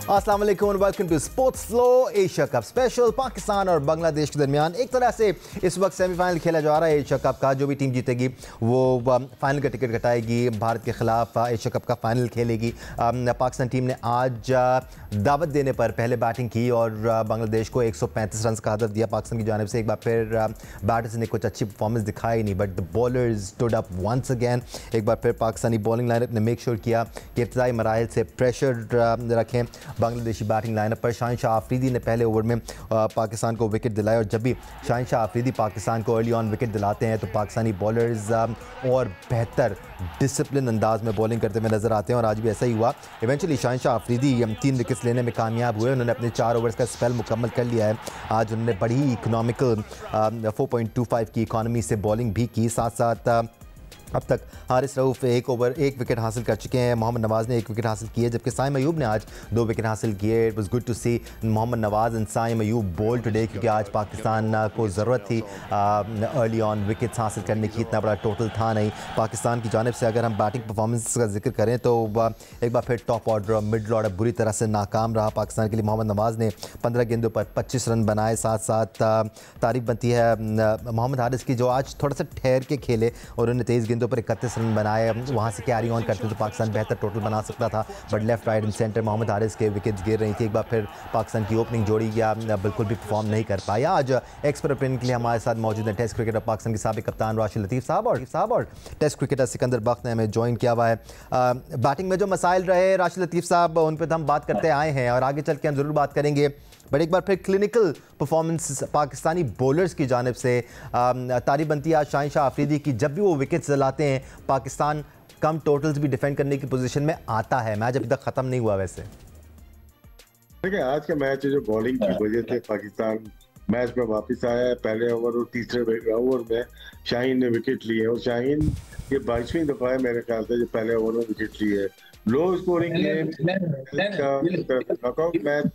अस्सलाम वालेकुम और welcome to sports flow Asia cup special. Pakistan और बांग्लादेश के दरमियान एक तरह से इस वक्त सेमीफाइनल खेला जा रहा है एशिया कप का। जो भी टीम जीतेगी वो फाइनल का टिकट कटाएगी, भारत के खिलाफ एशिया कप का फाइनल खेलेगी। पाकिस्तान टीम ने आज दावत देने पर पहले बैटिंग की और बांग्लादेश को 135 रन का हदफ दिया पाकिस्तान की जानिब से। एक बार फिर बैटर्स ने कुछ अच्छी परफॉर्मेंस दिखाई नहीं, but the bowlers stood up once again. एक बार फिर पाकिस्तानी बॉलिंग लाइनअप ने मेक श्योर किया कि इब्तदाई मराहिल से प्रेशर रखें बांग्लादेशी बैटिंग लाइनअप पर। शाहिन आफरीदी ने पहले ओवर में पाकिस्तान को विकेट दिलाया और जब भी शाहिन आफरीदी पाकिस्तान को अर्ली ऑन विकेट दिलाते हैं तो पाकिस्तानी बॉलर्स और बेहतर डिसिप्लिन अंदाज में बॉलिंग करते हुए नजर आते हैं और आज भी ऐसा ही हुआ। इवेंचुअली शाहिन आफरीदी 3 विकेट्स लेने में कामयाब हुए। उन्होंने अपने 4 ओवर्स का स्पेल मुकम्मल कर लिया है। आज उन्होंने बड़ी इकोनॉमिकल 4.25 की इकॉनमी से बॉलिंग भी की। साथ साथ अब तक हारिस रऊफ 1 विकेट हासिल कर चुके हैं। मोहम्मद नवाज़ ने 1 विकेट हासिल की है, जबकि साइम अयूब ने आज 2 विकेट हासिल किए। It was good to see Mohammad Nawaz and Saim Ayub bold today, क्योंकि आज पाकिस्तान को ज़रूरत थी अर्ली ऑन विकेट्स हासिल करने की। इतना बड़ा टोटल था नहीं पाकिस्तान की जानिब से। अगर हम बैटिंग परफॉर्मेंस का जिक्र करें तो एक बार फिर टॉप ऑर्डर और मिडल ऑर्डर बुरी तरह से नाकाम रहा पाकिस्तान के लिए। मोहम्मद नवाज़ ने 15 गेंदों पर 25 रन बनाए। साथ साथ तारीफ बनती है मोहम्मद हारिस की, जो आज थोड़ा सा ठहर के खेले और उन्होंने 23 गेंदों पर 31 रन बनाए। वहाँ से कैरी ऑन करते तो पाकिस्तान बेहतर टोटल बना सकता था, but left right and centre Mohammad Haris के विकेट्स गिर रही थी। एक बार फिर पाकिस्तान की ओपनिंग जोड़ी या बिल्कुल भी परफॉर्म नहीं कर पाया। आज एक्सपर्ट ओपिनियन के लिए हमारे साथ मौजूद है टेस्ट क्रिकेटर पाकिस्तान के साबिक कप्तान राशिद लतीफ़ साहब और टेस्ट क्रिकेटर सिकंदर बख्त ने हमें ज्वाइन किया हुआ है। बैटिंग में जो मसाइल रहे राशिद लतीफ़ साहब, उन पर तो हम बात करते आए हैं और आगे चल के हम ज़रूर बात करेंगे, बट एक बार फिर क्लिनिकल परफॉर्मेंस पाकिस्तानी बॉलर्स की जानिब से तारीफ बनती है आज शाहिन आफरीदी की। जब भी वो विकेट्स दिलाते हैं पाकिस्तान कम टोटल्स भी डिफेंड करने की पोजीशन में आता है। मैच अभी तक ख़त्म नहीं हुआ। वैसे देखिए आज का मैच जो बॉलिंग की वजह से पाकिस्तान मैच में वापस आया है। पहले ओवर और तीसरे ओवर में शाहीन ने विकेट लिए और शाहीन ये 22वीं दफा है मेरे ख्याल से जो पहले ओवर में विकेट लिए है। लो स्कोरिंग नॉकआउट मैच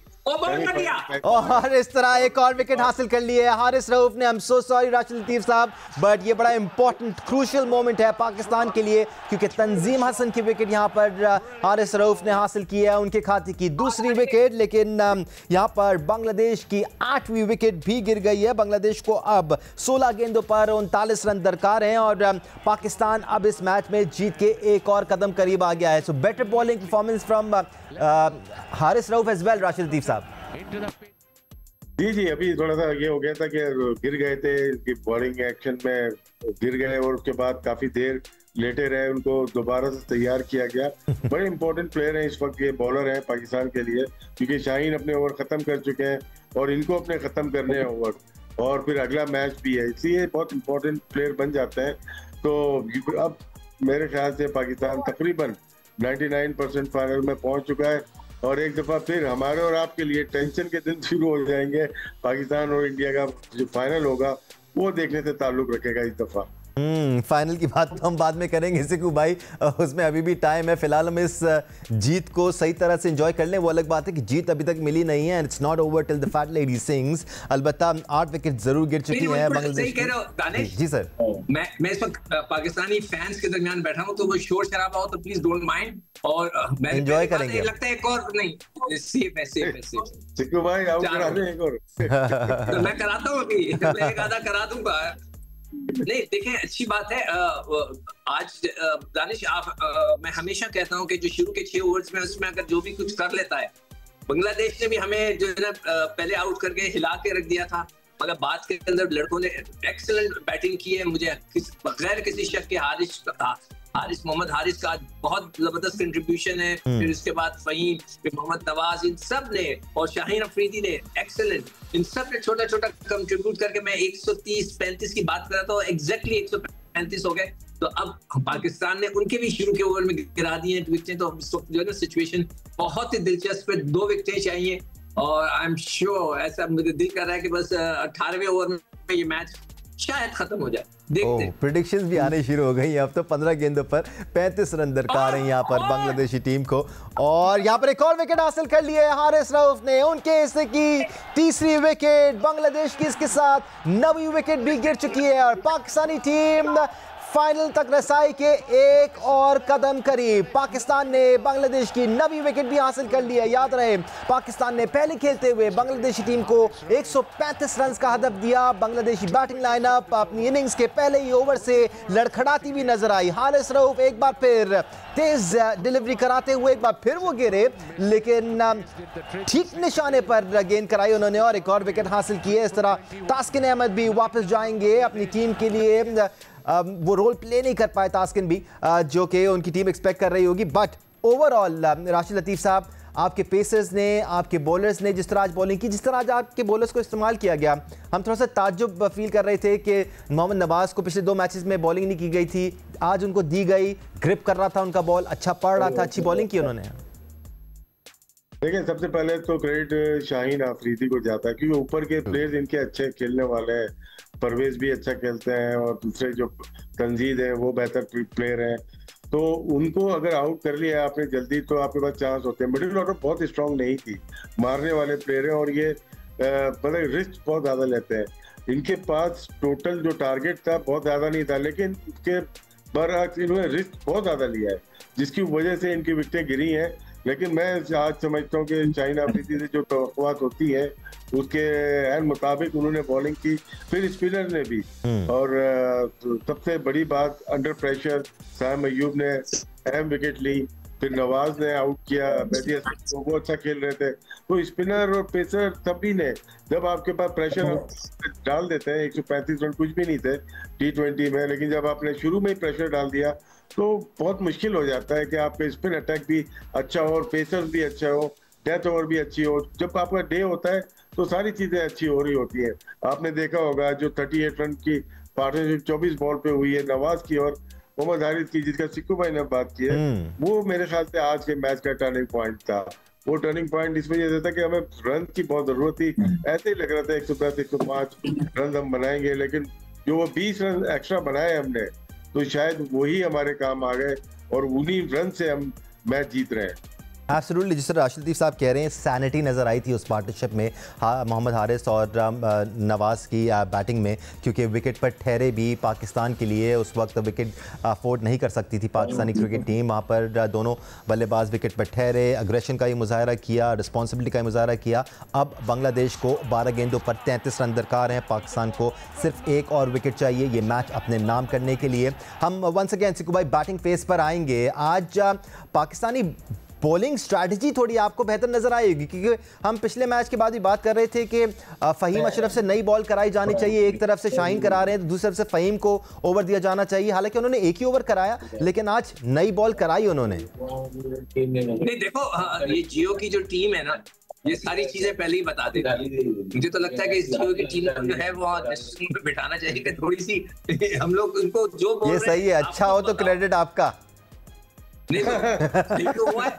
और इस तरह एक और विकेट हासिल कर लिए हारिस रऊफ ने। I am so sorry Rashid Latif साहब, बट ये बड़ा इंपॉर्टेंट क्रूशियल मोमेंट है पाकिस्तान के लिए, क्योंकि तंजीम हसन की विकेट यहाँ पर हारिस रऊफ ने हासिल की है, उनके खाते की दूसरी विकेट। लेकिन यहाँ पर बांग्लादेश की 8वीं विकेट भी गिर गई है। बांग्लादेश को अब 16 गेंदों पर 39 रन दरकार हैं और पाकिस्तान अब इस मैच में जीत के एक और कदम करीब आ गया है। So better bowling performance from Haris Rauf as well Rashid Latif साहब। जी अभी थोड़ा सा ये हो गया था कि गिर गए थे कि बॉलिंग एक्शन में गिर गए और उसके बाद काफी देर लेटे रहे, उनको दोबारा से तैयार किया गया। बड़े इंपॉर्टेंट प्लेयर हैं इस वक्त ये बॉलर हैं पाकिस्तान के लिए, क्योंकि शाहीन अपने ओवर खत्म कर चुके हैं और इनको अपने खत्म करने हैं ओवर और फिर अगला मैच भी है, इसलिए बहुत इंपॉर्टेंट प्लेयर बन जाते हैं। तो अब मेरे ख्याल से पाकिस्तान तकरीबन 99% फाइनल में पहुंच चुका है और एक दफा फिर हमारे और आपके लिए टेंशन के दिन शुरू हो जाएंगे। पाकिस्तान और इंडिया का जो फाइनल होगा वो देखने से ताल्लुक रखेगा इस दफा। फाइनल की बात तो हम बाद में करेंगे सिकू भाई, उसमें अभी भी टाइम है। फिलहाल हम इस जीत को सही तरह से एंजॉय कर लें। वो अलग बात है कि जीत अभी तक मिली नहीं है, it's not over till the fat lady sings. अलबत्ता 8 विकेट जरूर गिर चुकी हैं बांग्लादेश की। जी सर, मैं इस वक्त पाकिस्तानी फैंस के दरमियान बैठा हूं, तो वो शोर शराबा हो तो प्लीज डोंट माइंड और मैं एंजॉय करेंगे। लगता है एक और नहीं सेफ है सिकू भाई आओ करा दें एक और। तो मैं कराता हूं, अभी मैं एक आधा करा दूंगा। नहीं देखें, अच्छी बात है। आज दानिश आप मैं हमेशा कहता हूं कि जो शुरू के 6 ओवर्स में उसमें अगर जो भी कुछ कर लेता है, बांग्लादेश ने भी हमें जो है ना पहले आउट करके हिला के रख दिया था, मगर बाद के अंदर लड़कों ने एक्सीलेंट बैटिंग की है। मुझे बगैर किसी शक के मोहम्मद हारिस का बहुत जबरदस्त कंट्रीब्यूशन है। फिर उसके बाद फहीम, फिर मोहम्मद नवाज, इन सब ने और शाहीन अफरीदी ने एक्सेलेंट, इन सब ने छोटा छोटा कंट्रीब्यूट करके मैं 130-35 की बात कर रहा था, एग्जैक्टली 135 हो गए। तो अब पाकिस्तान ने उनके भी शुरू के ओवर में गिरा दिए विकेटें, तो जो है ना सिचुएशन बहुत ही दिलचस्प है। 2 विकेटें चाहिए और आई एम श्योर, ऐसा मुझे दिल कर रहा है कि बस 18वें ओवर में ये मैच शायद खत्म हो जाए। देखते हैं। प्रेडिक्शंस भी आने शुरू हो गई। अब तो 15 गेंदों पर 35 रन दरकार हैं यहाँ पर बांग्लादेशी टीम को। और यहाँ पर एक और विकेट हासिल कर लिए हारिस रऊफ ने, उनके हिस्से की तीसरी विकेट। बांग्लादेश की इसके साथ 9वीं विकेट भी गिर चुकी है और पाकिस्तानी टीम फाइनल तक रसाई के एक और कदम करीब। पाकिस्तान ने बांग्लादेश की 9वीं विकेट भी हासिल कर ली है। याद रहे, पाकिस्तान ने पहले खेलते हुए बांग्लादेशी टीम को 135 रन का हदफ दिया। बांग्लादेशी बैटिंग लाइनअप अपनी इनिंग्स के पहले ही ओवर से लड़खड़ाती हुई नजर आई। हारिस रऊफ एक बार फिर तेज डिलीवरी कराते हुए एक बार फिर वो गिरे, लेकिन ठीक निशाने पर गेंद कराई उन्होंने और एक और विकेट हासिल की है। इस तरह तास्किन अहमद भी वापस जाएंगे अपनी टीम के लिए। वो रोल प्ले नहीं कर पाए तास्किन भी, जो कि उनकी टीम एक्सपेक्ट कर रही होगी। बट ओवरऑल राशिद लतीफ़ साहब, आपके पेसर्स ने, आपके बॉलर्स ने जिस तरह आज बॉलिंग की, जिस तरह आज आपके बॉलर्स को इस्तेमाल किया गया, हम थोड़ा सा ताज्जुब फील कर रहे थे कि मोहम्मद नवाज को पिछले 2 मैचेस में बॉलिंग नहीं की गई थी, आज उनको दी गई। ग्रिप कर रहा था उनका बॉल, अच्छा पड़ रहा था, अच्छी बॉलिंग की उन्होंने। देखिए, सबसे पहले तो क्रेडिट शाहीन आफरीदी को जाता है, क्योंकि ऊपर के प्लेयर्स इनके अच्छे खेलने वाले हैं। परवेज भी अच्छा खेलते हैं और दूसरे जो तंजीद है वो बेहतर प्लेयर हैं, तो उनको अगर आउट कर लिया आपने जल्दी तो आपके पास चांस होते हैं। मिडिल ऑर्डर बहुत स्ट्रांग नहीं थी, मारने वाले प्लेयर हैं और ये मतलब रिस्क बहुत ज्यादा लेते हैं। इनके पास टोटल जो टारगेट था बहुत ज्यादा नहीं था, लेकिन इसके बरअक्स इन्होंने रिस्क बहुत ज्यादा लिया है, जिसकी वजह से इनकी विकेटें गिरी हैं। लेकिन मैं आज समझता हूँ कि शाहीन आफरीदी से जो तवक्कुआत होती है उसके मुताबिक उन्होंने बॉलिंग की, फिर स्पिनर ने भी। और सबसे बड़ी बात, अंडर प्रेशर साइम अय्यूब ने अहम विकेट ली, फिर नवाज ने आउट किया, मेहदी हसन को, वो अच्छा खेल रहे थे। तो स्पिनर और पेसर सभी ने, जब आपके पास प्रेशर डाल देते हैं, 135 रन कुछ भी नहीं थे T20 में, लेकिन जब आपने शुरू में ही प्रेशर डाल दिया तो बहुत मुश्किल हो जाता है कि आपका स्पिन अटैक भी अच्छा हो और पेसर्स भी अच्छा हो, डेथ ओवर भी अच्छी हो। जब आपका डे होता है तो सारी चीजें अच्छी हो रही होती हैं। आपने देखा होगा जो 38 रन की पार्टनरशिप 24 बॉल पे हुई है नवाज की और मोहम्मद हारिस की, जिसका सिक्कू भाई ने बात की है, वो मेरे ख्याल से आज के मैच का टर्निंग पॉइंट था। वो टर्निंग पॉइंट इस वजह से था कि हमें रन की बहुत जरूरत थी। ऐसे ही लग रहा था 110 105 रन हम बनाएंगे, लेकिन जो वो 20 रन एक्स्ट्रा बनाए हमने, तो शायद वही हमारे काम आ गए और उन्हीं रन से हम मैच जीत रहे हैं। एब्सोल्युटली, जिस तरह राशिद लतीफ़ साहब कह रहे हैं, सैनिटी नज़र आई थी उस पार्टनरशिप में मोहम्मद हारिस और नवाज़ की बैटिंग में, क्योंकि विकेट पर ठहरे भी पाकिस्तान के लिए। उस वक्त विकेट अफोर्ड नहीं कर सकती थी पाकिस्तानी क्रिकेट टीम, वहाँ पर दोनों बल्लेबाज विकेट पर ठहरे, अग्रेशन का ही मुजाहरा किया, रिस्पॉन्सिबिलिटी का मुजाहरा किया। अब बांग्लादेश को 12 गेंदों पर 33 रन दरकार हैं, पाकिस्तान को सिर्फ एक और विकेट चाहिए ये मैच अपने नाम करने के लिए। हम वंस अगेन सिक्कू भाई बैटिंग फेस पर आएंगे। आज पाकिस्तानी बॉलिंग स्ट्रैटेजी थोड़ी आपको बेहतर नजर आएगी, क्योंकि हम पिछले मैच के बाद भी बात कर रहे थे कि फ़हीम अशरफ से नई बॉल कराई जानी चाहिए। एक तरफ से शाहीन करा रहे हैं तो दूसरी तरफ से फ़हीम को ओवर दिया जाना चाहिए। हालांकि उन्होंने एक ही ओवर कराया, लेकिन आज नई बॉल कराई उन्होंने। नहीं, देखो, ये जियो की जो टीम है ना, ये सारी चीजें पहले ही बता देती है। मुझे तो लगता है कि इस जियो की टीम को जो है वो ड्रेसिंग रूम पे बिठाना चाहिए कि थोड़ी सी हम लोग उनको जो बोल ये सही है, अच्छा हो तो क्रेडिट आपका। नहीं तो हुआ है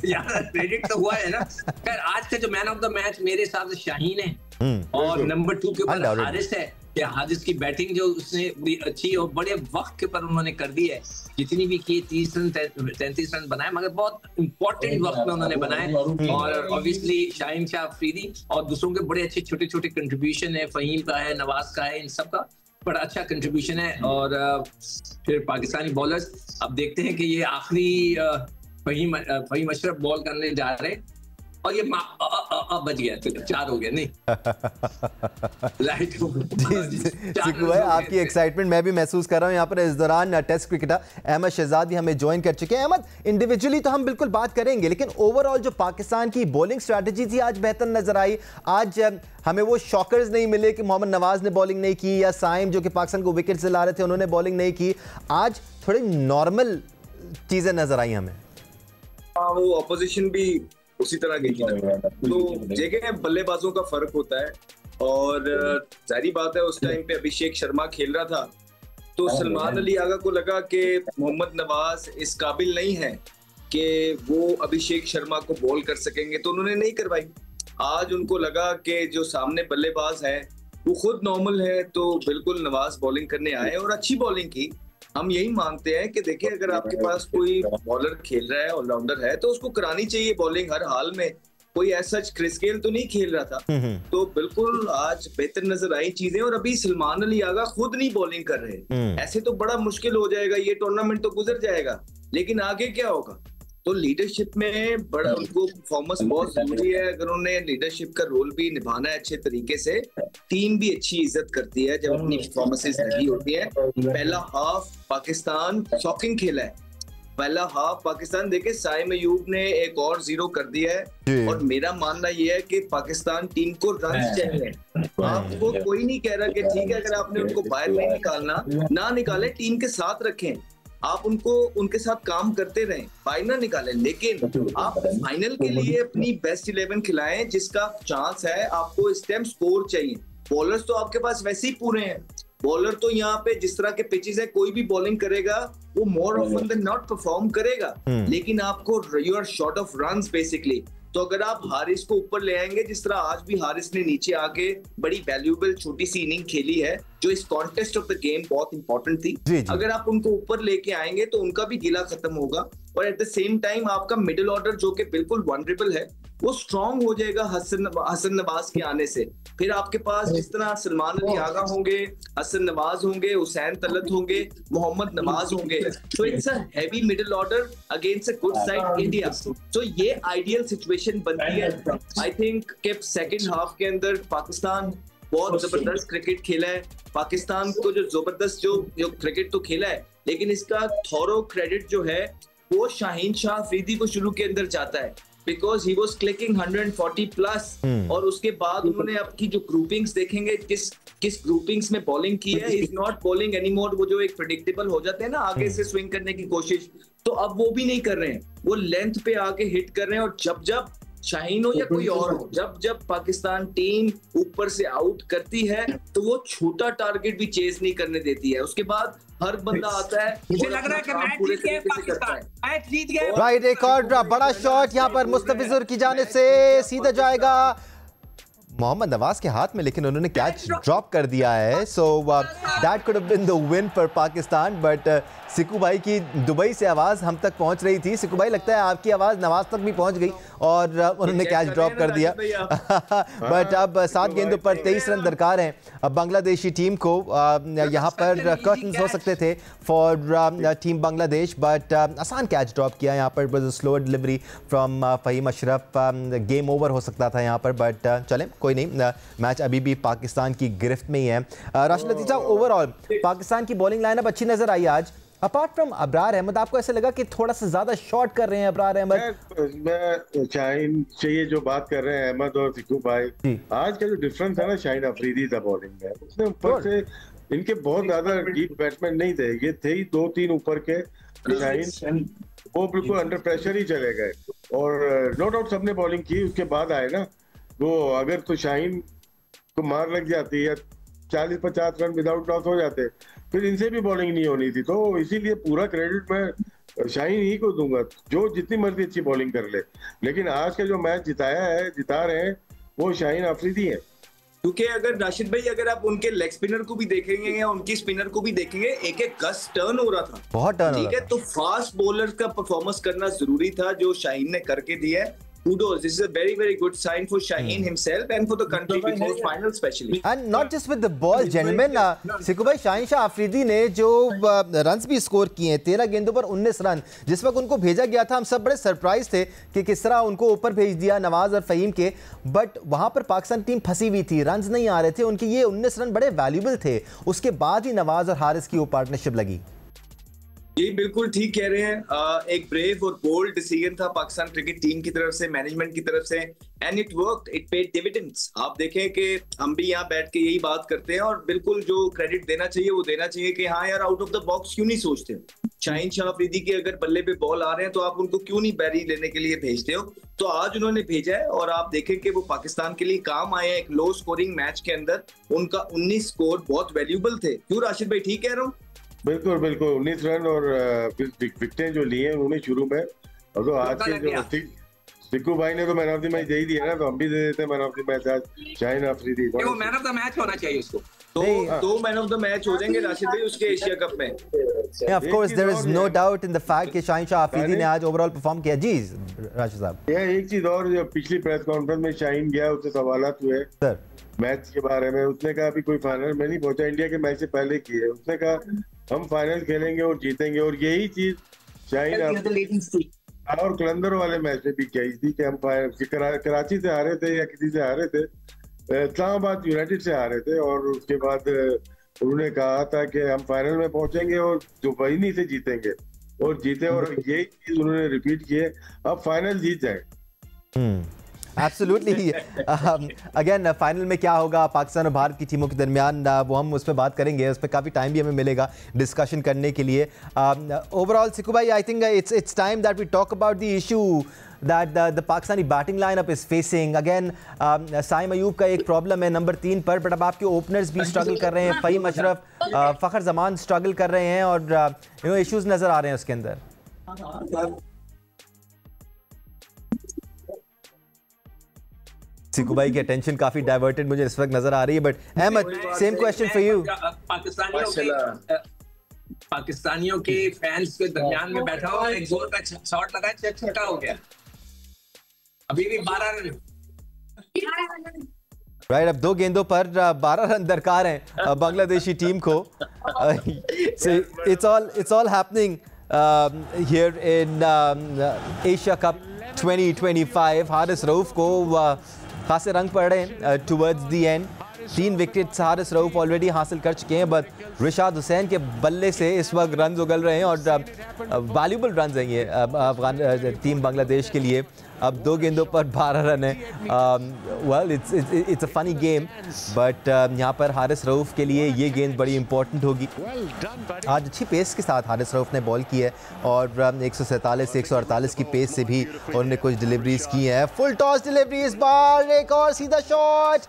यार, क्रेडिट तो हुआ है ना। खैर, आज का जो मैन ऑफ द मैच मेरे हिसाब से शाहीन है और नंबर 2 के ऊपर हारिस है। कि हारिस की बैटिंग जो उसने बड़ी अच्छी और बड़े वक्त के ऊपर उन्होंने कर दी है, जितनी भी की 30 रन 33 रन बनाए, मगर बहुत इंपॉर्टेंट वक्त में उन्होंने बनाए। और ऑब्वियसली शाहीन शाह अफरीदी और दूसरों के बड़े अच्छे छोटे छोटे कंट्रीब्यूशन है, फ़हीम का है, नवाज का है, इन सब का बड़ा अच्छा कंट्रीब्यूशन है। और फिर पाकिस्तानी बॉलर्स, अब देखते हैं कि ये आखिरी फ़हीम अशरफ बॉल करने जा रहे हैं और ये बच गया, तो 4 हो गया। नहीं लाइट सिक्कू भाई, आपकी एक्साइटमेंट मैं भी महसूस कर रहा हूँ यहाँ पर। इस दौरान टेस्ट क्रिकेटर अहमद शहजाद भी हमें ज्वाइन कर चुके हैं। अहमद, इंडिविजुअली तो हम बिल्कुल बात करेंगे, लेकिन ओवरऑल जो पाकिस्तान की बॉलिंग स्ट्रैटेजी थी आज बेहतर नजर आई। आज हमें वो शॉकर्स नहीं मिले कि मोहम्मद नवाज ने बॉलिंग नहीं की या साइम जो कि पाकिस्तान को विकेट से ला रहे थे उन्होंने बॉलिंग नहीं की। आज थोड़ी नॉर्मल चीजें नजर आई हमें। वो अपोजिशन भी उसी तरह की तो जगह बल्लेबाजों का फर्क होता है। और जाहिर बात है, उस टाइम पे अभिषेक शर्मा खेल रहा था तो सलमान अली आगा को लगा कि मोहम्मद नवाज इस काबिल नहीं है कि वो अभिषेक शर्मा को बॉल कर सकेंगे, तो उन्होंने नहीं करवाई। आज उनको लगा कि जो सामने बल्लेबाज है वो खुद नॉर्मल है, तो बिल्कुल नवाज बॉलिंग करने आए और अच्छी बॉलिंग की। हम यही मानते हैं कि देखिए, अगर आपके पास कोई बॉलर खेल रहा है, ऑलराउंडर है, तो उसको करानी चाहिए बॉलिंग हर हाल में। कोई ऐसा क्रिस गेल तो नहीं खेल रहा था। तो बिल्कुल आज बेहतर नजर आई चीजें। और अभी सलमान अली आगा खुद नहीं बॉलिंग कर रहे, ऐसे तो बड़ा मुश्किल हो जाएगा, ये टूर्नामेंट तो गुजर जाएगा, लेकिन आगे क्या होगा। तो लीडरशिप में बड़ा उनको परफॉर्मेंस बहुत जरूरी है। अगर उन्हें लीडरशिप का रोल भी निभाना है अच्छे तरीके से, टीम भी अच्छी इज्जत करती है जब अपनी परफॉर्मेंसेस लगी होती है। पहला हाफ पाकिस्तान शॉकिंग खेला है, पहला हाफ पाकिस्तान देखे साइम अयूब ने एक और 0 कर दिया है। और मेरा मानना यह है कि पाकिस्तान टीम को रन चाहिए। आपको कोई नहीं कह रहा कि ठीक है अगर आपने उनको बाहर नहीं निकालना, ना निकाले, टीम के साथ रखें, आप उनको उनके साथ काम करते रहें, बाहर ना निकालें, लेकिन आप फाइनल के लिए अपनी बेस्ट 11 खिलाएं जिसका चांस है। आपको इस टाइम स्कोर चाहिए। बॉलर्स तो आपके पास वैसे ही पूरे हैं। बॉलर तो यहाँ पे जिस तरह के पिचेस है, कोई भी बॉलिंग करेगा वो more often then not perform करेगा, लेकिन आपको you are short of runs basically. तो अगर आप हारिस को ऊपर ले आएंगे, जिस तरह आज भी हारिस ने नीचे आके बड़ी वैल्यूएबल छोटी सी इनिंग खेली है जो इस कॉन्टेस्ट ऑफ द गेम बहुत इंपॉर्टेंट थी, अगर आप उनको ऊपर लेके आएंगे तो उनका भी गिला खत्म होगा। और एट द सेम टाइम आपका मिडिल ऑर्डर जो कि बिल्कुल वनरेबल है वो स्ट्रांग हो जाएगा हसन नवाज के आने से। फिर आपके पास जिस तरह सलमान अली आगा होंगे, हसन नवाज होंगे, हुसैन तलत होंगे, मोहम्मद नवाज होंगे, तो it's a heavy middle order against a good side India. तो ये आइडियल सिचुएशन बनती है। आई थिंक कि सेकंड हाफ के अंदर पाकिस्तान बहुत जबरदस्त क्रिकेट खेला है। पाकिस्तान को जो जबरदस्त जो क्रिकेट तो खेला है, लेकिन इसका थोरो क्रेडिट जो है वो शाहीन शाह अफरीदी को शुरू के अंदर जाता है, because he was clicking 140 plus. और उसके बाद उन्होंने आपकी जो ग्रुपिंग्स देखेंगे, किस ग्रुपिंग्स में बॉलिंग की है, इज नॉट बॉलिंग एनीमोर। वो जो एक प्रेडिक्टेबल हो जाते हैं ना, आगे से स्विंग करने की कोशिश, तो अब वो भी नहीं कर रहे हैं। वो लेंथ पे आके हिट कर रहे हैं। और जब शाहीन हो या कोई और हो, जब पाकिस्तान टीम ऊपर से आउट करती है तो वो छोटा टारगेट भी चेज नहीं करने देती है। उसके बाद हर बंदा आता है, मुझे लग रहा है कि मैच जीत गया पाकिस्तान, मैच जीत गया। राइट, एक और बड़ा शॉट यहाँ पर मुस्तफिजुर की जानिब से सीधा जाएगा मोहम्मद नवाज के हाथ में, लेकिन उन्होंने कैच ड्रॉप कर दिया है। So that could have been the win for Pakistan. But Siku भाई की दुबई से आवाज़ हम तक पहुंच रही थी। सिकू भाई, लगता है आपकी आवाज़ नवाज तक भी पहुंच गई और उन्होंने कैच ड्रॉप कर दिया। बट अब 7 गेंदों पर 23 रन दरकार हैं। अब बांग्लादेशी टीम को यहाँ पर कर्टन्स हो सकते थे फॉर टीम बांग्लादेश, बट आसान कैच ड्रॉप किया यहाँ पर। Was a slow delivery from Faheem Ashraf. Game over हो सकता था यहाँ पर, बट चलें कोई नहीं, मैच अभी भी पाकिस्तान की गिरफ्त में ही है। राशिद लतीफ़ साहब, ओवरऑल पाकिस्तान की बॉलिंग लाइनअप अच्छी नजर आई आज, अपार्ट फ्रॉम अबरार अहमद। आपको ऐसा लगा कि थोड़ा सा ज्यादा शॉट कर रहे हैं अबरार अहमद? मैं शाहीन से ये जो बात कर रहे हैं अहमद और सिकू भाई, आज का जो डिफरेंस है ना, शाहीन अफरीदी था बॉलिंग में, उसने ऊपर से इनके बहुत ज्यादा डीप बैट्समैन नहीं थे, ये थे ही 2-3 ऊपर के। शाहीन वो बिल्कुल अंडर प्रेशर ही चले गए और नो डाउट सबने बॉलिंग की, उसके बाद आए ना वो। अगर तो शाहीन को मार लग जाती या 40-50 रन विदाउट लॉस हो जाते, फिर इनसे भी बॉलिंग नहीं होनी थी। तो इसीलिए पूरा क्रेडिट मैं शाहीन ही को दूंगा, जो जितनी मर्जी अच्छी बॉलिंग कर ले, लेकिन आज का जो मैच जिता रहे हैं वो शाहीन अफरीदी है। क्योंकि अगर राशिद भाई, अगर आप उनके लेग स्पिनर को भी देखेंगे या उनकी स्पिनर को भी देखेंगे, एक गस्ट टर्न हो रहा था, बहुत टर्न, ठीक है। तो फास्ट बॉलर का परफॉर्मेंस करना जरूरी था जो शाहीन ने करके दिया है। Kudos. This is a very, very good sign for Shaheen himself and for the country before final especially. And not just with the ball, gentlemen. Siku भाई, शाहीन शाह अफरीदी ने जो रन्स भी स्कोर किए हैं, 13 गेंदों पर 19 रन। जिस वक्त उनको भेजा गया था, हम सब बड़े सरप्राइज थे कि किस तरह उनको ऊपर भेज दिया नवाज और फ़हीम के, बट वहां पर पाकिस्तान टीम फंसी हुई थी, रन्स नहीं आ रहे थे उनके। ये 19 रन बड़े वैल्यूबल थे। उसके बाद ही नवाज और हारिस की वो पार्टनरशिप लगी। जी बिल्कुल ठीक कह रहे हैं। एक ब्रेव और बोल्ड डिसीजन था पाकिस्तान क्रिकेट टीम की तरफ से, मैनेजमेंट की तरफ से, and it worked, it paid dividends. आप देखें कि हम भी यहाँ बैठ के यही बात करते हैं और बिल्कुल जो क्रेडिट देना चाहिए वो देना चाहिए कि हाँ यार, आउट ऑफ द बॉक्स क्यों नहीं सोचते। शाहीन शाह अफरीदी के अगर बल्ले पे बॉल आ रहे हैं तो आप उनको क्यों नहीं बैरी लेने के लिए भेजते हो। तो आज उन्होंने भेजा है और आप देखें कि वो पाकिस्तान के लिए काम आए हैं। एक लो स्कोरिंग मैच के अंदर उनका 19 स्कोर बहुत वैल्यूबल थे। क्यों राशिद भाई, ठीक कह रहा हूँ? बिल्कुल 19 रन और विकेटें जो लिए उन्होंने शुरू में। और तो आज के जो सिक्कू भाई ने तो मैन ऑफ द मैच दे ही दिया ना, तो हम भी दे देते हैं मैन ऑफ द मैच आज शाहीन अफरीदी। वो मैन ऑफ द मैच होना चाहिए उसको। दो मैन ऑफ द मैच हो जाएंगे राशिद भाई उसके एशिया कप में। Of course there is no doubt in the fact कि शाहीन शाह अफरीदी ने आज ओवरऑल परफॉर्म किया। जी राशिद साहब, यह एक चीज और, जो पिछली प्रेस कॉन्फ्रेंस में शाहीन गया, उससे सवालात हुए सर मैच के बारे में। उसने कहा अभी कोई फाइनल में नहीं पहुंचा, इंडिया के मैच से पहले की है। उसने कहा हम फाइनल खेलेंगे और जीतेंगे, और यही चीज शाहीन और कलंदर वाले मैच में भी कही थी कि हम कराची से हारे थे या किसी से हारे थे, इस्लामाबाद यूनाइटेड से हारे थे, और उसके बाद उन्होंने कहा था कि हम फाइनल में पहुंचेंगे और दुबई से जीतेंगे, और जीते, और यही चीज उन्होंने रिपीट की है। अब फाइनल जीत जाए। एब्सोल्युटली। अगेन फाइनल में क्या होगा पाकिस्तान और भारत की टीमों के दरमियान, वो हम उस पर बात करेंगे, उस पर काफ़ी टाइम भी हमें मिलेगा डिस्कशन करने के लिए। ओवरऑल सिकू भाई, I think it's time that we talk about the issue that the Pakistani batting lineup is facing. Again, Saim Ayub का एक प्रॉब्लम है नंबर 3 पर, बट अब आपके ओपनर्स भी स्ट्रगल कर रहे हैं। फ़हीम अशरफ, फ़खर जमान स्ट्रगल कर रहे हैं, और इश्यूज नज़र आ रहे हैं उसके अंदर। सिकू भाई की अटेंशन काफी डाइवर्टेड मुझे इस वक्त नजर आ रही है, but Ahmed, same question for you. पाकिस्तानियों के फैंस के दरमियान में बैठा हो, एक जोर का शॉट लगा, छक्का हो गया, अभी भी 12 रन। राइट, अब 2 गेंदों पर 12 रन दरकार हैं बांग्लादेशी टीम को। It's all happening here in Asia cup 2025। Haris Rauf को खासे रंग पड़ रहे हैं towards the end. 3 wickets Haris Rauf already हासिल कर चुके हैं, बट रिशाद हुसैन के बल्ले से इस वक्त रन उगल रहे हैं, और वैल्यूबल रन हैं ये अफगान टीम बांग्लादेश के लिए। अब 2 गेंदों पर 12 रन है। Well, it's a funny game, but यहाँ पर हारिस रऊफ के लिए ये गेंद बड़ी इंपॉर्टेंट होगी। आज अच्छी पेस के साथ हारिस रऊफ ने बॉल की है, और 147 से 148 की पेस से भी उन्होंने कुछ डिलीवरीज की हैं। फुल टॉस डिलीवरी, इस बार एक और सीधा शॉट,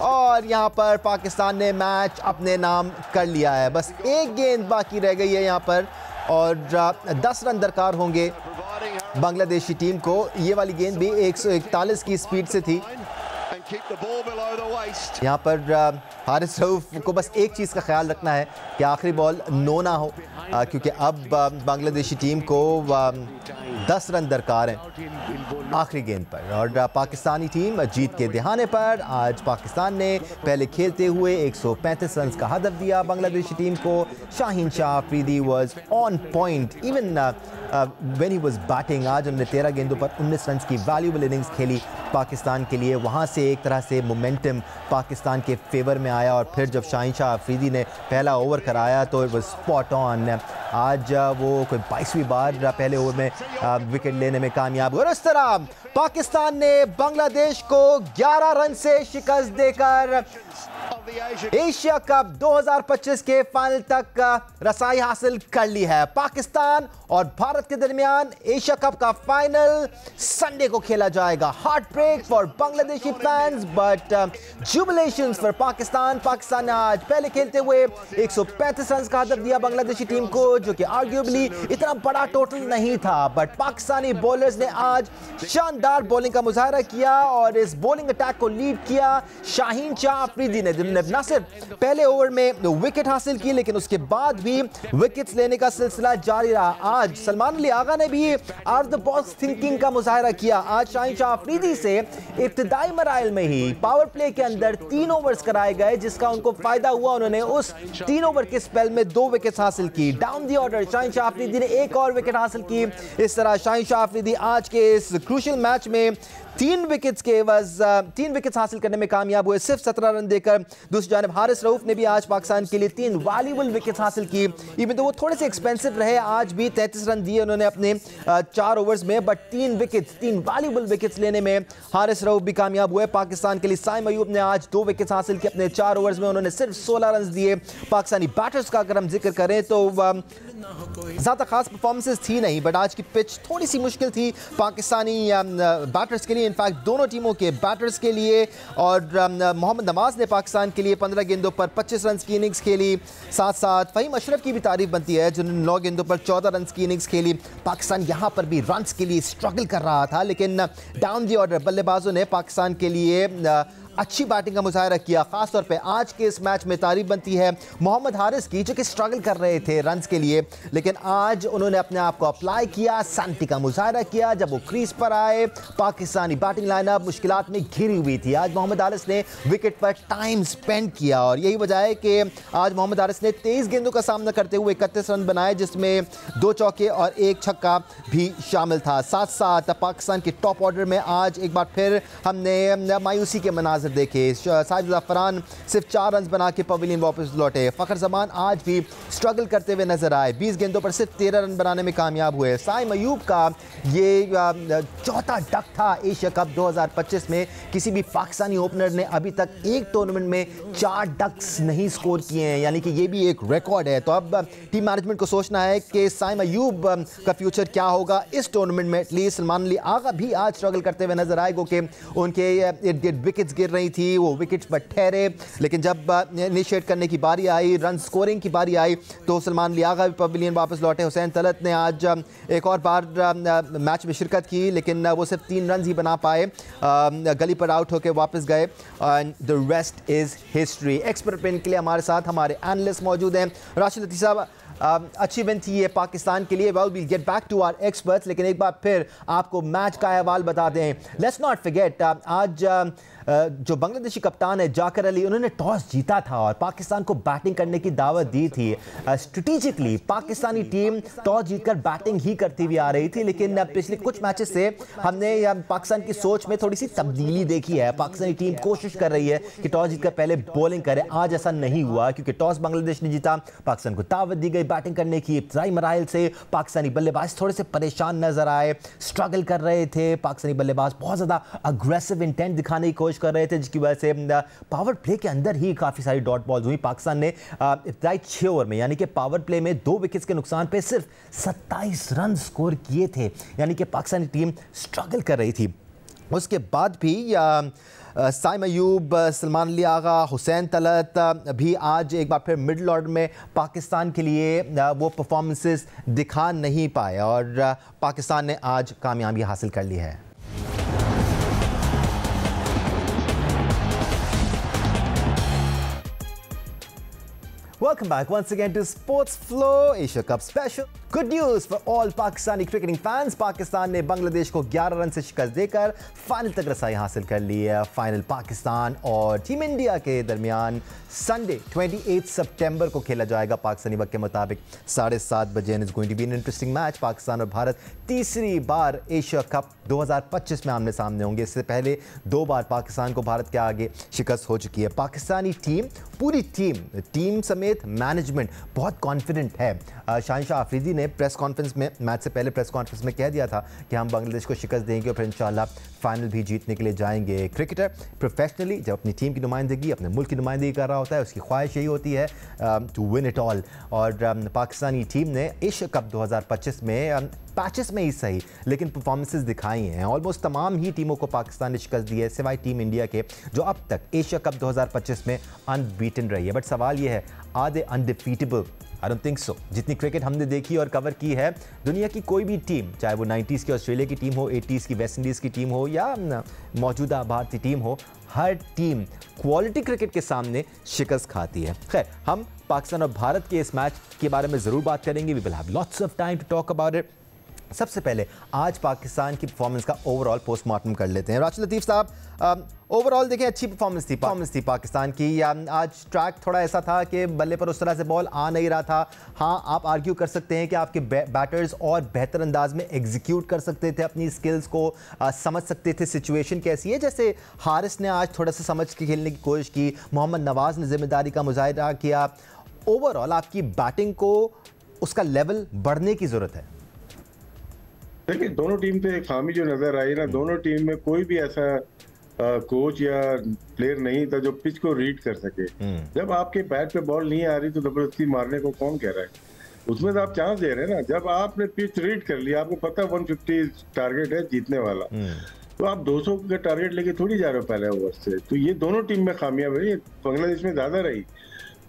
और यहाँ पर पाकिस्तान ने मैच अपने नाम कर लिया है। बस एक गेंद बाकी रह गई है यहाँ पर, और 10 रन दरकार होंगे बांग्लादेशी टीम को। ये वाली गेंद भी 141 की स्पीड से थी। यहाँ पर हारिस रऊफ को बस एक चीज़ का ख्याल रखना है कि आखिरी बॉल नो ना हो, क्योंकि अब बांग्लादेशी टीम को 10 रन दरकार हैं आखिरी गेंद पर। और पाकिस्तानी टीम जीत के दिहाने पर आज पाकिस्तान ने पहले खेलते हुए 135 रन का हदफ दिया बांग्लादेशी टीम को। Shaheen Shah Afridi was on point even when he was batting. आज उन्होंने 13 गेंदों पर 19 रन की वैल्यूबल इनिंग्स खेली पाकिस्तान के लिए। वहाँ से एक तरह से मोमेंटम पाकिस्तान के फेवर में आया, और फिर जब शाहीन शाह अफरीदी ने पहला ओवर कराया तो इट वाज स्पॉट ऑन। आज वो कोई 22वीं बार पहले ओवर में विकेट लेने में कामयाब हुआ, और इस तरह पाकिस्तान ने बांग्लादेश को 11 रन से शिकस्त देकर एशिया कप 2025 के फाइनल तक रसाई हासिल कर ली है। पाकिस्तान और भारत के दरमियान एशिया कप का फाइनल संडे को खेला जाएगा। Heartbreak for Bangladeshi fans, but jubilations for Pakistan. Pakistan ने आज पहले खेलते हुए 135 रन का हदफ दिया बांग्लादेशी टीम को, जो कि आर्ग्यूबली इतना बड़ा टोटल नहीं था, बट पाकिस्तानी बॉलर्स ने आज शानदार बॉलिंग का मुजाहरा किया, और इस बॉलिंग अटैक को लीड किया शाहीन शाह अफरीदी ने, जिन्होंने न सिर्फ पहले ओवर में विकेट हासिल की, लेकिन उसके बाद भी विकेट्स लेने का सिलसिला जारी रहा। आज सलमान अली आगा ने भी आउट द बॉक्स थिंकिंग का मुजाहरा किया। आज शाहीन शाह अफरीदी से इब्तिदाई मराइल में ही पावर प्ले के अंदर 3 ओवर्स कराए गए, जिसका उनको फायदा हुआ। उन्होंने उस 3 ओवर के स्पेल में 2 विकेट्स हासिल की। Down the order Shaheen Shah Afridi ने 1 और विकेट हासिल की। इस तरह शाहीन शाह अफरीदी आज के इस क्रूशियल मैच में 3 विकेट्स हासिल करने में कामयाब हुए, सिर्फ 17 रन देकर। दूसरी जानिब हारिस रऊफ ने भी आज पाकिस्तान के लिए 3 वैल्यूबल विकेट्स हासिल की। इवन तो वो थोड़े से एक्सपेंसिव रहे, आज भी 33 रन दिए उन्होंने अपने 4 ओवर्स में, बट 3 वैल्यूबल विकेट्स लेने में हारिस रऊफ भी कामयाब हुए। पाकिस्तान के लिए साइम अयूब ने आज 2 विकेट्स हासिल किए अपने 4 ओवर्स में, उन्होंने सिर्फ 16 रन दिए। पाकिस्तानी बैटर्स का अगर हम जिक्र करें तो ज़्यादा खास परफॉर्मेंसेस थी नहीं, बट आज की पिच थोड़ी सी मुश्किल थी पाकिस्तानी बैटर्स के लिए, इनफैक्ट दोनों टीमों के बैटर्स के लिए। और मोहम्मद नवाज ने पाकिस्तान के लिए 15 गेंदों पर 25 रन की इनिंग्स खेली। साथ साथ फ़हीम अशरफ की भी तारीफ बनती है, जिन्होंने 9 गेंदों पर 14 रन की इनिंग्स खेली। पाकिस्तान यहाँ पर भी रन्स के लिए स्ट्रगल कर रहा था, लेकिन डाउन दी ऑर्डर बल्लेबाजों ने पाकिस्तान के लिए अच्छी बैटिंग का मुजाहरा किया। खासतौर पे आज के इस मैच में तारीफ बनती है मोहम्मद हारिस की, जो कि स्ट्रगल कर रहे थे रन्स के लिए, लेकिन आज उन्होंने अपने आप को अप्लाई किया, शांति का मुजाहरा किया। जब वो क्रीज पर आए, पाकिस्तानी बैटिंग लाइनअप मुश्किलात में घिरी हुई थी। आज मोहम्मद हारिस ने विकेट पर टाइम स्पेंड किया और यही वजह है कि आज मोहम्मद हारिस ने 23 गेंदों का सामना करते हुए 31 रन बनाए, जिसमें 2 चौके और 1 छक्का भी शामिल था। साथ साथ पाकिस्तान के टॉप ऑर्डर में आज एक बार फिर हमने मायूसी के मनाजिर देखे। साजिद ज़फ़रान सिर्फ 4 रन बना के पवेलियन वापस लौटे। फ़खर ज़मान आज भी स्ट्रगल करते हुए नजर आए, 20 गेंदों पर सिर्फ 13 रन बनाने में कामयाब हुए। साइम अयूब का ये चौथा डक था एशिया कप 2025 में। किसी भी पाकिस्तानी ओपनर ने अभी तक एक टूर्नामेंट में 4 डक्स नहीं स्कोर किए हैं, यानी कि ये भी एक रिकॉर्ड है। तो अब टीम मैनेजमेंट को सोचना है कि साइम अयूब का फ्यूचर क्या होगा इस टूर्नामेंट में। एटलीस्ट सलमान अली आगा भी आज स्ट्रगल करते हुए नजर आए, क्योंकि उनके इर्द गिर्द विकेट्स गिर रही थी, वो विकेट्स पर ठहरे, लेकिन जब इनिशिएट करने की बारी आई, रन स्कोरिंग की बारी आई, तो सलमान अली आगा भी पवेलियन वापस लौटे। हुसैन तलत ने आज एक और बार मैच में शिरकत की, लेकिन वो सिर्फ 3 रन ही बना पाए, गली पर आउट होकर वापस गए। The rest is history. Expert opinion के लिए हमारे साथ हमारे एनालिस्ट मौजूद हैं। राशिद लतीफ़ साहब, अच्छी विन थी ये पाकिस्तान के लिए। Well, we'll get back to our experts, लेकिन एक बार फिर आपको मैच का अहवाल बता दें। लेट्स नॉट फॉरगेट, आज जो बांग्लादेशी कप्तान है जाकर अली, उन्होंने टॉस जीता था और पाकिस्तान को बैटिंग करने की दावत दी थी। स्ट्रेटेजिकली पाकिस्तानी टीम टॉस जीतकर बैटिंग ही करती हुई आ रही थी, लेकिन पिछले कुछ मैचेस से हमने पाकिस्तान की सोच में थोड़ी सी तब्दीली देखी है। पाकिस्तानी टीम कोशिश कर रही है कि टॉस जीतकर पहले बॉलिंग करे। आज ऐसा नहीं हुआ, क्योंकि टॉस बांग्लादेश ने जीता, पाकिस्तान को दावत दी गई बैटिंग करने की। इब्तदाई मराहिल से पाकिस्तानी बल्लेबाज थोड़े से परेशान नजर आए, स्ट्रगल कर रहे थे। पाकिस्तानी बल्लेबाज बहुत ज़्यादा अग्रेसिव इंटेंट दिखाने की कोशिश कर रहे थे, जिसकी वजह से पावर प्ले के अंदर ही काफ़ी सारी डॉट बॉल्स हुई। पाकिस्तान ने इब्तदाई 6 ओवर में, यानी कि पावर प्ले में 2 विकेट्स के नुकसान पे सिर्फ 27 रन स्कोर किए थे, यानी कि पाकिस्तानी टीम स्ट्रगल कर रही थी। उसके बाद भी साइम अयूब, सलमान अली आगा, हुसैन तलत भी आज एक बार फिर मिडिल ऑर्डर में पाकिस्तान के लिए वो परफॉर्मेंसेस दिखा नहीं पाए और पाकिस्तान ने आज कामयाबी हासिल कर ली है। Welcome back once again to Sports Flow Asia Cup Special. Good news for all Pakistani cricketing fans. Pakistan ने बांग्लादेश को 11 रन से शिकस्त देकर फाइनल तक रसाई हासिल कर ली है। फाइनल पाकिस्तान और टीम इंडिया के दरमियान संडे 28 सितंबर को खेला जाएगा पाकिस्तानी वक्त के मुताबिक 7:30 बजे। It's going to be an interesting match. Pakistan और भारत तीसरी बार एशिया कप 2025 में आमने सामने होंगे। इससे पहले 2 बार पाकिस्तान को भारत के आगे शिकस्त हो चुकी है। पाकिस्तानी टीम, पूरी टीम समेत मैनेजमेंट बहुत कॉन्फिडेंट है। शाहिन आफरीदी ने प्रेस कॉन्फ्रेंस में, मैच से पहले प्रेस कॉन्फ्रेंस में कह दिया था कि हम बांग्लादेश को शिकस्त देंगे और फिर इंशाल्लाह फाइनल भी जीतने के लिए जाएंगे। क्रिकेटर प्रोफेशनली जब अपनी टीम की नुमाइंदगी, अपने मुल्क की नुमाइंदगी कर रहा होता है, उसकी ख्वाहिश यही होती है टू विन इट ऑल। और पाकिस्तानी टीम ने एशिया कप 2025 में पैचेस में ही सही लेकिन परफॉर्मेंसेस दिखाई हैं। ऑलमोस्ट तमाम ही टीमों को पाकिस्तान ने शिकस्त दी है, सिवाय टीम इंडिया के, जो अब तक एशिया कप 2025 में अनबीटन रही है। बट सवाल ये है, are they undefeatable? I don't think so. जितनी क्रिकेट हमने देखी और कवर की है, दुनिया की कोई भी टीम, चाहे वो 90s की ऑस्ट्रेलिया की टीम हो, 80s की वेस्ट इंडीज़ की टीम हो या मौजूदा भारतीय टीम हो, हर टीम क्वालिटी क्रिकेट के सामने शिकस्त खाती है। खैर, हम पाकिस्तान और भारत के इस मैच के बारे में ज़रूर बात करेंगे। We will have lots of time to talk about it. सबसे पहले आज पाकिस्तान की परफॉर्मेंस का ओवरऑल पोस्टमार्टम कर लेते हैं। राशिद लतीफ़ साहब, ओवरऑल देखें अच्छी परफॉर्मेंस थी पाकिस्तान की। आज ट्रैक थोड़ा ऐसा था कि बल्ले पर उस तरह से बॉल आ नहीं रहा था। हाँ, आप आर्ग्यू कर सकते हैं कि आपके बैटर्स और बेहतर अंदाज में एग्जीक्यूट कर सकते थे, अपनी स्किल्स को समझ सकते थे सिचुएशन कैसी है। जैसे हारिस ने आज थोड़ा सा समझ के खेलने की कोशिश की, मोहम्मद नवाज़ ने जिम्मेदारी का मुजाहिरा किया। ओवरऑल आपकी बैटिंग को उसका लेवल बढ़ने की ज़रूरत है। देखिए, दोनों टीम पे खामी जो नजर आई ना, दोनों टीम में कोई भी ऐसा कोच या प्लेयर नहीं था जो पिच को रीड कर सके। जब आपके बैट पे बॉल नहीं आ रही तो जबरदस्ती मारने को कौन कह रहा है? उसमें तो आप चांस दे रहे हैं ना। जब आपने पिच रीड कर लिया, आपको पता 150 टारगेट है जीतने वाला, तो आप 200 का टारगेट लेके थोड़ी जा रहे हो पहले ओवर से। तो ये दोनों टीम में खामियां रही। बांग्लादेश में ज्यादा रही।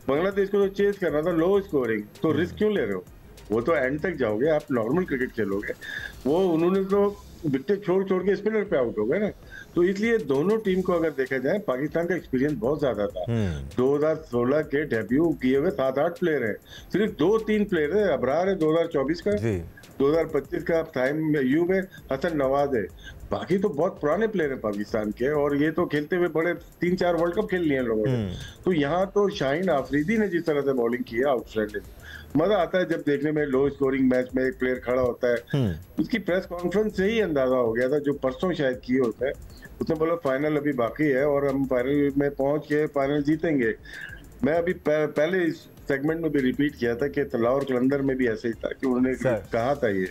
बांग्लादेश को तो चेज करना था लो स्कोरिंग, तो रिस्क क्यों ले रहे हो? वो तो एंड तक जाओगे, आप नॉर्मल क्रिकेट खेलोगे। वो उन्होंने तो विकेट छोड़ छोड़ के स्पिनर पे आउट हो गए ना। तो इसलिए दोनों टीम को अगर देखा जाए, पाकिस्तान का एक्सपीरियंस बहुत ज्यादा था। 2016 के डेब्यू किए हुए 7-8 प्लेयर है, सिर्फ 2-3 प्लेयर है। अबरार है 2024 का, 2025 का साइम अयूब है, हसन नवाज है। बाकी तो बहुत पुराने प्लेयर हैं पाकिस्तान के, और ये तो खेलते हुए बड़े 3-4 वर्ल्ड कप खेल लिए हैं लोगों ने। तो यहाँ तो शाहीन आफरीदी ने जिस तरह से बॉलिंग की है, आउटस्टैंडिंग, मजा आता है जब देखने में। लो स्कोरिंग मैच में एक प्लेयर खड़ा होता है, उसकी प्रेस कॉन्फ्रेंस से ही अंदाजा हो गया था, जो परसों शायद किए होता है, उसने बोला फाइनल अभी बाकी है और हम फाइनल में पहुंच के फाइनल जीतेंगे। मैं अभी पहले इस सेगमेंट में भी रिपीट किया था कि लाहौर कलंदर में भी ऐसे ही था कि उन्होंने कहा था ये,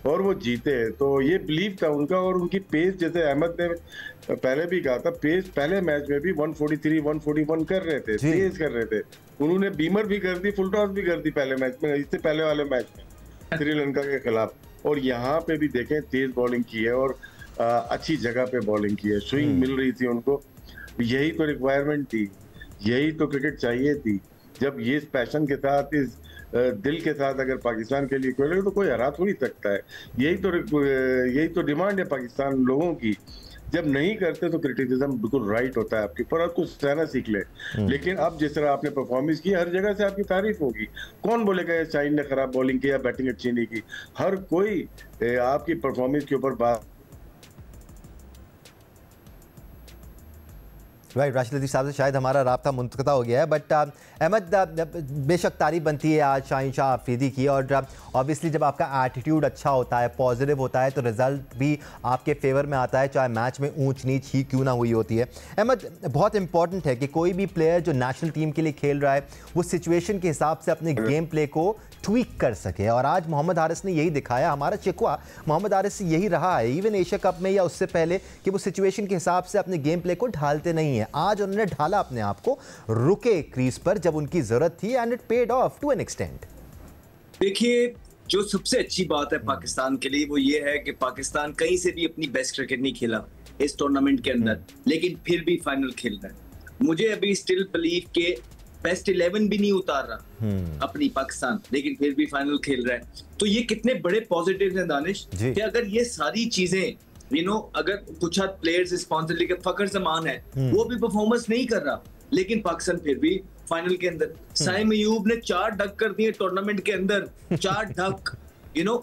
और वो जीते। तो ये बिलीव था उनका, और उनकी पेस, जैसे अहमद ने पहले भी कहा था, पेस पहले मैच में भी 143 141 कर रहे थे, तेज कर रहे थे। उन्होंने बीमर भी कर दी, फुल टॉस भी कर दी पहले मैच में, इससे पहले वाले मैच में श्रीलंका के खिलाफ। और यहाँ पे भी देखें तेज बॉलिंग की है और अच्छी जगह पे बॉलिंग की है, स्विंग मिल रही थी उनको। यही तो रिक्वायरमेंट थी, यही तो क्रिकेट चाहिए थी। जब ये पैशन के साथ, इस दिल के साथ अगर पाकिस्तान के लिए खेले तो कोई हरा थोड़ी सकता है। यही तो डिमांड है पाकिस्तान लोगों की। जब नहीं करते तो क्रिटिसिज्म बिल्कुल राइट होता है आपके, पर आपको सहना सीख ले। लेकिन अब जिस तरह आपने परफॉर्मेंस की, हर जगह से आपकी तारीफ होगी। कौन बोलेगा शाहीन ने खराब बॉलिंग की या बैटिंग अच्छी नहीं की? हर कोई आपकी परफॉर्मेंस के ऊपर बात। राइट, राशिद लतीफ़ साहब से शायद हमारा राब्ता मुनक़ता हो गया है, बट अहमद, बेशक तारीफ बनती है आज शाहीन शाह आफरीदी की, और ऑब्वियसली जब आपका एटीट्यूड अच्छा होता है, पॉजिटिव होता है, तो रिजल्ट भी आपके फेवर में आता है, चाहे मैच में ऊंच नीच ही क्यों ना हुई होती है। अहमद, बहुत इंपॉर्टेंट है कि कोई भी प्लेयर जो नेशनल टीम के लिए खेल रहा है वो सिचुएशन के हिसाब से अपने गेम प्ले को ट्वीक कर सके, और आज मोहम्मद हारिस ने यही दिखाया। हमारा शिकवा मोहम्मद हारिस से यही रहा है, इवन एशिया कप में या उससे पहले, कि वो सिचुएशन के हिसाब से अपने गेम प्ले को ढालते नहीं है। आज उन्होंने ढाला अपने आप को, रुके क्रीज पर जब उनकी जरूरत थी, and it paid off to an extent. देखिए, जो सबसे अच्छी बात है पाकिस्तान के लिए वो ये है कि पाकिस्तान कहीं से भी अपनी बेस्ट क्रिकेट नहीं खेला इस टूर्नामेंट के अंदर, लेकिन फिर भी फाइनल खेल रहा है। मुझे अभी स्टिल बिलीव के बेस्ट 11 भी नहीं उतार रहा अपनी पाकिस्तान, लेकिन फिर भी फाइनल खेल रहा है। तो ये कितने बड़े पॉजिटिव हैं दानिश, कि अगर ये सारी चीजें अगर कुछ हद प्लेयर्स रिस्पॉन्सिबिलिटी के, फखर जमान है वो भी परफॉर्मेंस नहीं कर रहा, लेकिन पाकिस्तान फिर भी फाइनल के अंदर। साइम अयूब ने 4 डक कर दिए टूर्नामेंट के अंदर, 4 डक,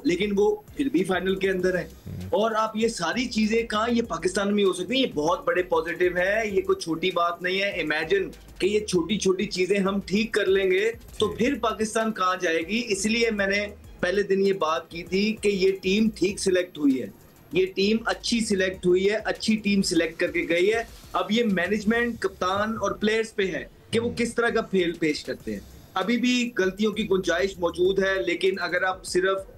लेकिन वो फिर भी फाइनल के अंदर है। और आप ये सारी चीजें कहाँ, ये पाकिस्तान में हो सकती है, ये बहुत बड़े पॉजिटिव है, ये कोई छोटी बात नहीं है। इमेजिन कि ये छोटी छोटी चीजें हम ठीक कर लेंगे तो फिर पाकिस्तान कहाँ जाएगी। इसलिए मैंने पहले दिन ये बात की थी कि ये टीम ठीक सिलेक्ट हुई है, ये टीम अच्छी सिलेक्ट हुई है, अच्छी टीम सिलेक्ट करके गई है। अब ये मैनेजमेंट, कप्तान और प्लेयर्स पे है कि वो किस तरह का खेल पेश करते हैं। अभी भी गलतियों की गुंजाइश मौजूद है, लेकिन अगर आप सिर्फ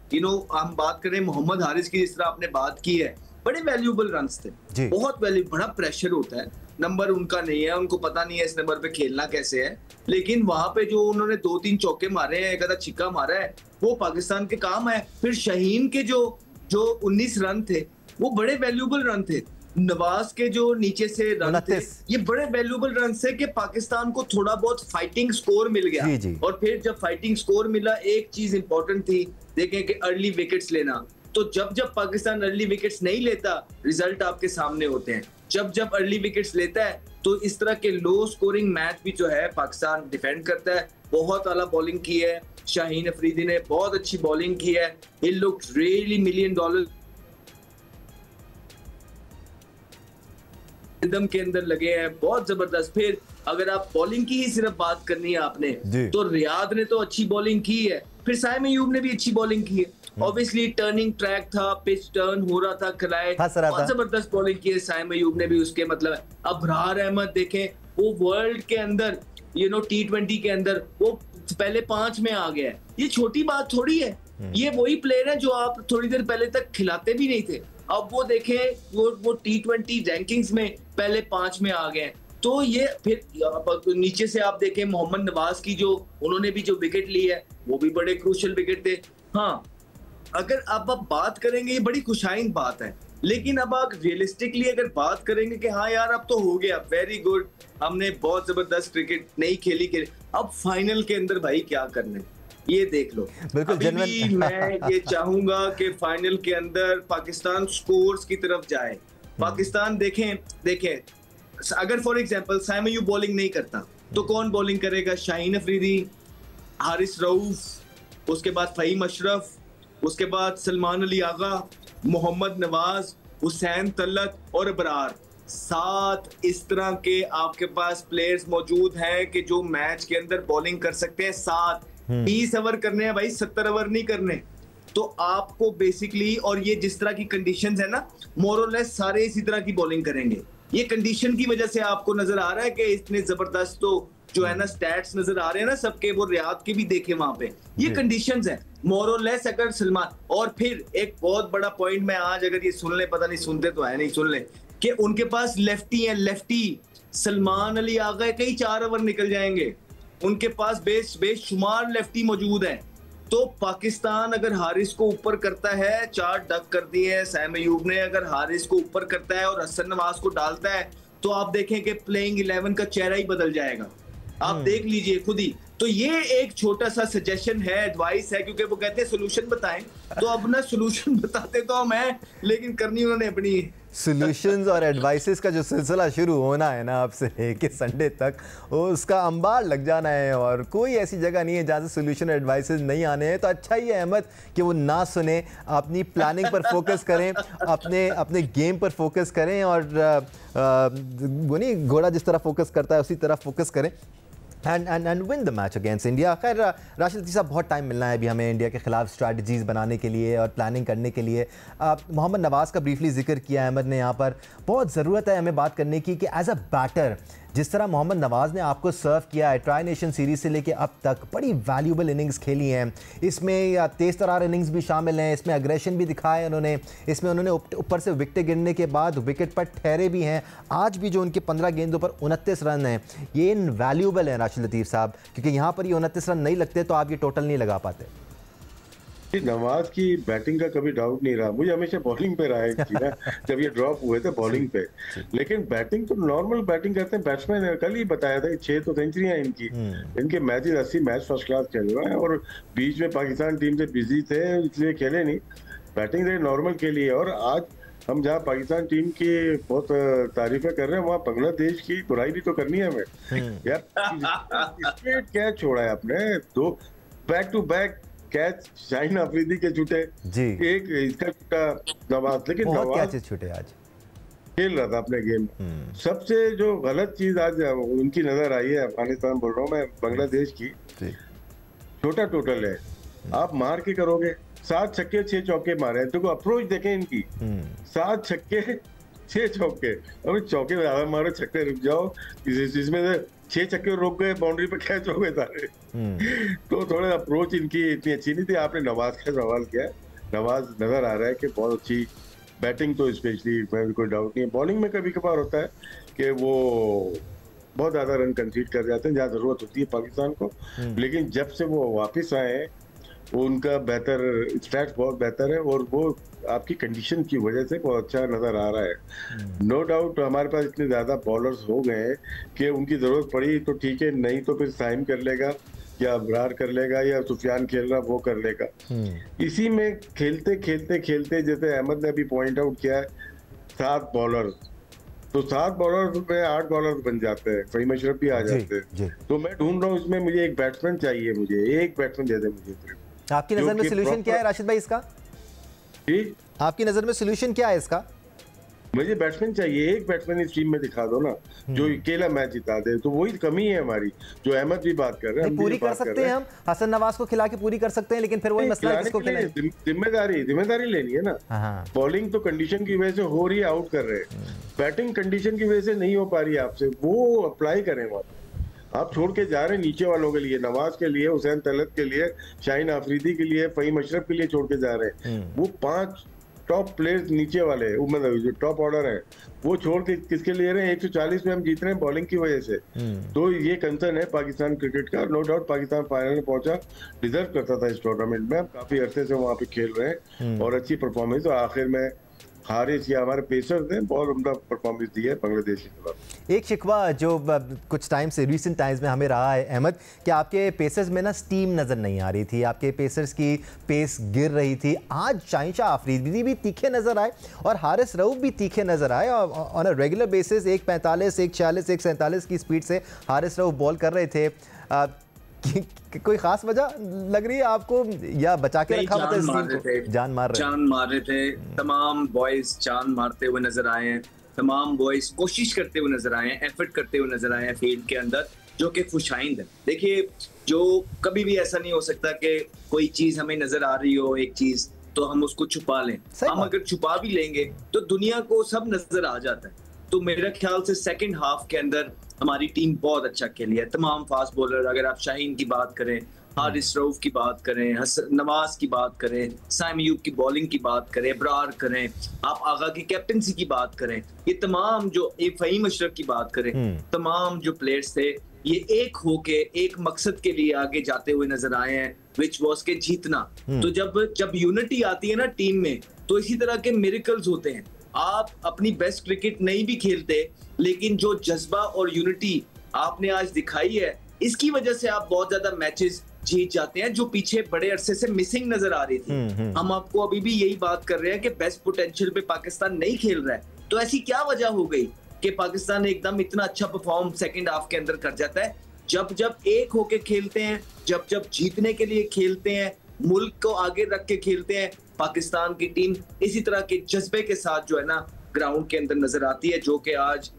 हम बात करें मोहम्मद हारिस की, जिस तरह आपने बात की है, बड़े वैल्यूएबल रन्स थे, बहुत बड़ा प्रेशर होता है, नंबर उनका नहीं है, उनको पता नहीं है इस नंबर पे खेलना कैसे है, लेकिन वहां पे जो उन्होंने 2-3 चौके मारे हैं, एक आधा छिक्का मारा है, वो पाकिस्तान के काम है। फिर शाहीन के जो 19 रन थे वो बड़े वैल्यूएबल रन थे, नवाज के जो नीचे से रन थे ये बड़े वैल्यूएबल रन से कि पाकिस्तान को थोड़ा बहुत फाइटिंग स्कोर मिल गया। जी। और फिर जब फाइटिंग स्कोर मिला, एक चीज इंपॉर्टेंट थी, देखें कि अर्ली विकेट्स लेना। तो जब पाकिस्तान अर्ली विकेट्स नहीं लेता, रिजल्ट आपके सामने होते हैं। जब अर्ली विकेट्स लेता है तो इस तरह के लो स्कोरिंग मैच भी जो है पाकिस्तान डिफेंड करता है। बहुत आला बॉलिंग की है शाहीन अफरीदी ने, बहुत अच्छी बॉलिंग की है। He looks really $1 million rhythm के अंदर लगे हैं, बहुत जबरदस्त। फिर अगर आप बॉलिंग की ही सिर्फ बात करनी है आपने, तो रियाद ने तो अच्छी बॉलिंग की है, फिर साइम अयूब ने भी अच्छी बॉलिंग की है। ऑब्वियसली टर्निंग ट्रैक था, पिच टर्न हो रहा था, खिलाए, बहुत जबरदस्त बॉलिंग की है साइम अयूब ने भी। उसके मतलब अबरार अहमद देखें, वो वर्ल्ड के अंदर T20 के अंदर वो पहले 5 में आ गया है। ये छोटी बात थोड़ी है, ये वही प्लेयर है जो आप थोड़ी देर पहले तक खिलाते भी नहीं थे, अब वो देखें वो T20 रैंकिंग्स में पहले 5 में आ गए। तो ये फिर नीचे से आप देखें मोहम्मद नवाज की जो उन्होंने भी जो विकेट ली है वो भी बड़े क्रूशियल विकेट थे। हाँ, अगर अब आप बात करेंगे ये बड़ी खुशाइन बात है, लेकिन अब आप रियलिस्टिकली अगर बात करेंगे कि हाँ यार अब तो हो गया, वेरी गुड, हमने बहुत जबरदस्त क्रिकेट नहीं खेली के, अब फाइनल के अंदर भाई क्या करना है, ये देख लो। बिल्कुल अभी मैं ये चाहूंगा कि फाइनल के अंदर पाकिस्तान स्कोर्स की तरफ जाए। पाकिस्तान देखें अगर for example Saim Ayub bowling नहीं करता तो कौन बॉलिंग करेगा? शाहीन अफरीदी, हारिस रऊफ, उसके बाद फहीम अशरफ, उसके बाद सलमान अली आगा, मोहम्मद नवाज, हुसैन तलत और अबरार। 7 इस तरह के आपके पास प्लेयर्स मौजूद हैं कि जो मैच के अंदर बॉलिंग कर सकते हैं। 7 20 ओवर करने हैं भाई, 70 ओवर नहीं करने। तो आपको बेसिकली, और ये जिस तरह की कंडीशंस है ना, मोर और लेस सारे इसी तरह की बॉलिंग करेंगे। ये कंडीशन की वजह से आपको नजर आ रहा है कि इतने जबरदस्त तो जो है ना स्टैट्स नजर आ रहे हैं ना सबके, वो रियाद के भी देखे वहां पे, ये कंडीशंस है मोर और लेस। अगर सलमान, और फिर एक बहुत बड़ा पॉइंट मैं आज अगर ये सुन ले, पता नहीं सुनते तो है नहीं, सुन ले कि उनके पास लेफ्टी है, लेफ्टी सलमान अली आ गए, कई 4 ओवर निकल जाएंगे। उनके पास बेशुमार लेफ्टी मौजूद है। तो पाकिस्तान अगर हारिस को ऊपर करता है, 4 डक कर दिए हैं साइम अय्यूब ने, अगर हारिस को ऊपर करता है और हसन नवाज को डालता है तो आप देखें कि प्लेइंग 11 का चेहरा ही बदल जाएगा। आप देख लीजिए खुद ही। तो ये एक छोटा सा सजेशन है, एडवाइस है, क्योंकि वो कहते हैं सोल्यूशन बताएं, तो अब ना सोल्यूशन बताते तो हम हैं, लेकिन करनी उन्होंने अपनी। सॉल्यूशंस और एडवाइसेस का जो सिलसिला शुरू होना है ना अब से लेके संडे तक, उसका अंबार लग जाना है और कोई ऐसी जगह नहीं है जहाँ से सॉल्यूशन एडवाइसेस नहीं आने हैं। तो अच्छा ही है अहमद कि वो ना सुने, अपनी प्लानिंग पर फोकस करें, अपने गेम पर फोकस करें, और वो नहीं घोड़ा जिस तरह फोकस करता है उसी तरह फोकस करें and win the match against India. खैर राशिद लतीफ़ साहब, बहुत टाइम मिलना है अभी हमें इंडिया के खिलाफ स्ट्रैटेजीज़ बनाने के लिए और प्लानिंग करने के लिए। मोहम्मद नवाज़ का ब्रीफली जिक्र किया अहमद ने यहाँ पर। बहुत ज़रूरत है हमें बात करने की कि एज अ बैटर जिस तरह मोहम्मद नवाज़ ने आपको सर्व किया है, ट्राई नेशन सीरीज़ से लेके अब तक बड़ी वैल्यूबल इनिंग्स खेली हैं। इसमें तेज़ तरार इनिंग्स भी शामिल हैं, इसमें अग्रेशन भी दिखाया है उन्होंने, इसमें उन्होंने ऊपर से विकेट गिरने के बाद विकेट पर ठहरे भी हैं। आज भी जो उनके 15 गेंदों पर 29 रन हैं, ये इनवैल्यूबल हैं राशिद लतीफ़ साहब, क्योंकि यहाँ पर ये 29 रन नहीं लगते तो आप ये टोटल नहीं लगा पाते। नवाज की बैटिंग का कभी डाउट नहीं रहा, मुझे हमेशा बॉलिंग पे रहा है ना जब ये ड्रॉप हुए थे बॉलिंग पे। लेकिन बैटिंग तो नॉर्मल बैटिंग करते हैं बैट्समैन। कल ही बताया था 6 तो सेंचुरियां इनकी, इनके मैचेस 80 मैच फर्स्ट क्लास खेल रहे हैं, और बीच में पाकिस्तान टीम से बिजी थे इसलिए खेले नहीं। बैटिंग से नॉर्मल खेली है। और आज हम जहाँ पाकिस्तान टीम की बहुत तारीफें कर रहे हैं, वहाँ बांग्लादेश की बुराई भी तो करनी है हमें यार। स्ट्रेट कैच छोड़ा है आपने, 2 back to back catch Shaheen Afridi के छूटे जी, एक इसका छूटा नवाज, लेकिन बहुत कैचेस छूटे आज, खेल रहा था अपने गेम। सबसे जो गलत चीज आज उनकी नजर आई है, अफगानिस्तान बोल रहा हूँ मैं, बांग्लादेश की, छोटा टोटल है, आप मार के करोगे। 7 छक्के 6 चौके मारे, देखो अप्रोच देखें इनकी, 7 छक्के 6 चौके। अभी चौके ज्यादा मारो, छक्के रुक जाओ, इसमें से 6 छक्के रोक गए, बाउंड्री पे कैच हो गए सारे। तो थोड़ा अप्रोच इनकी इतनी अच्छी नहीं थी। आपने नवाज का सवाल किया, नवाज नजर आ रहा है कि बहुत अच्छी बैटिंग तो स्पेशली कोई डाउट नहीं है। बॉलिंग में कभी कभार होता है कि वो बहुत ज्यादा रन कंसीड कर जाते हैं जहाँ जरूरत होती है पाकिस्तान को, लेकिन जब से वो वापस आए हैं उनका बेहतर स्टैट्स बहुत बेहतर है, और वो आपकी कंडीशन की वजह से बहुत अच्छा नजर आ रहा है। नो डाउट हमारे पास इतने ज्यादा बॉलर्स हो गए हैं कि उनकी जरूरत पड़ी तो ठीक है, नहीं तो फिर साइम कर लेगा या अबरार कर लेगा या सुफियान खेल रहा वो कर लेगा। इसी में खेलते खेलते खेलते, जैसे अहमद ने अभी पॉइंट आउट किया है, 7 बॉलर, तो 7 बॉलर में 8 बॉलर बन जाते हैं, फहीम अशरफ भी आ जाते हैं। तो मैं ढूंढ रहा हूँ इसमें, मुझे एक बैट्समैन चाहिए, मुझे एक बैट्समैन दे दे मुझे। आपकी नजर में सोल्यूशन क्या है राशिद भाई इसका? जी आपकी नजर में सोल्यूशन क्या है इसका? मुझे बैट्समैन चाहिए, एक बैट्समैन इस टीम में दिखा दो ना जो अकेला मैच जिता दे, तो वही कमी है हमारी, जो अहमद भी बात कर रहे हैं। पूरी कर सकते हैं हम, हसन नवाज को खिला के पूरी कर सकते हैं, लेकिन फिर वही मसला है किसको खिलाएं? जिम्मेदारी लेनी है ना। बॉलिंग तो कंडीशन की वजह से हो रही है, आउट कर रहे हैं, बैटिंग कंडीशन की वजह से नहीं हो पा रही है आपसे, वो अप्लाई करें वहां। आप छोड़ के जा रहे हैं नीचे वालों के लिए, नवाज के लिए, हुसैन तलत के लिए, शाहीन अफरीदी के लिए, फहीम अशरफ के लिए छोड़ के जा रहे हैं। वो 5 टॉप प्लेयर्स नीचे वाले, मतलब जो टॉप ऑर्डर है, वो छोड़ के किसके लिए रहे हैं? 140 में हम जीत रहे हैं बॉलिंग की वजह से। तो ये कंसर्न है पाकिस्तान क्रिकेट का। नो डाउट पाकिस्तान फाइनल में पहुंचा, डिजर्व करता था इस टूर्नामेंट में, हम काफी अरसे से वहां पे खेल रहे हैं और अच्छी परफॉर्मेंस, और आखिर में हारिस या हमारे पेसर्स ने बहुत उम्दा परफॉर्मेंस दी है बांग्लादेश के खिलाफ। एक शिकवा जो कुछ टाइम से रिसेंट टाइम्स में हमें रहा है अहमद, कि आपके पेसर्स में ना स्टीम नज़र नहीं आ रही थी, आपके पेसर्स की पेस गिर रही थी। आज शाहिनशाह आफरीदी भी तीखे नज़र आए और हारिस रऊफ भी तीखे नज़र आए और ऑन अ रेगुलर बेसिस 1:45, 1:46, 1:47 की स्पीड से हारिस रऊफ बॉल कर रहे थे। कोई खास वजह लग रही है आपको या बचा के रखा? जान मार रहे थे। तमाम बॉयज जान मारते हुए नजर आए हैं, तमाम बॉयज कोशिश करते हुए नजर आए हैं, एफर्ट करते हुए नजर आए हैं फील्ड के अंदर, जो कि खुशाइंद है। देखिए, जो कभी भी ऐसा नहीं हो सकता कि कोई चीज हमें नजर आ रही हो एक चीज तो हम उसको छुपा लें। हम अगर छुपा भी लेंगे तो दुनिया को सब नजर आ जाता है। तो मेरा ख्याल से सेकंड हाफ के अंदर हमारी टीम बहुत अच्छा खेली है। तमाम फास्ट बॉलर, अगर आप शाहीन की बात करें, हारिस रऊफ की बात करें, नवाज की बात करें, साइम अयूब की बॉलिंग की बात करें, इब्रार करें, आप आगा की कैप्टनसी की बात करें, ये तमाम जो फहीम अशरफ की बात करें, तमाम जो प्लेयर्स थे ये एक होके एक मकसद के लिए आगे जाते हुए नजर आए हैं, विच वॉज के जीतना। तो जब यूनिटी आती है ना टीम में, तो इसी तरह के मिरेकल्स होते हैं। आप अपनी बेस्ट क्रिकेट नहीं भी खेलते, लेकिन जो जज्बा और यूनिटी आपने आज दिखाई है, इसकी वजह से आप बहुत ज्यादा मैचेस जीत जाते हैं, जो पीछे बड़े अरसे से मिसिंग नजर आ रही थी। हम आपको अभी भी यही बात कर रहे हैं कि बेस्ट पोटेंशियल पे पाकिस्तान नहीं खेल रहा है। तो ऐसी क्या वजह हो गई कि पाकिस्तान एकदम इतना अच्छा परफॉर्म सेकंड हाफ के अंदर कर जाता है? जब एक होके खेलते हैं, जब जीतने के लिए खेलते हैं, मुल्क को आगे रख के खेलते हैं, पाकिस्तान की टीम इसी तरह के जज्बे के साथ जो है ना ग्राउंड के अंदर नजर आती है, जो कि आज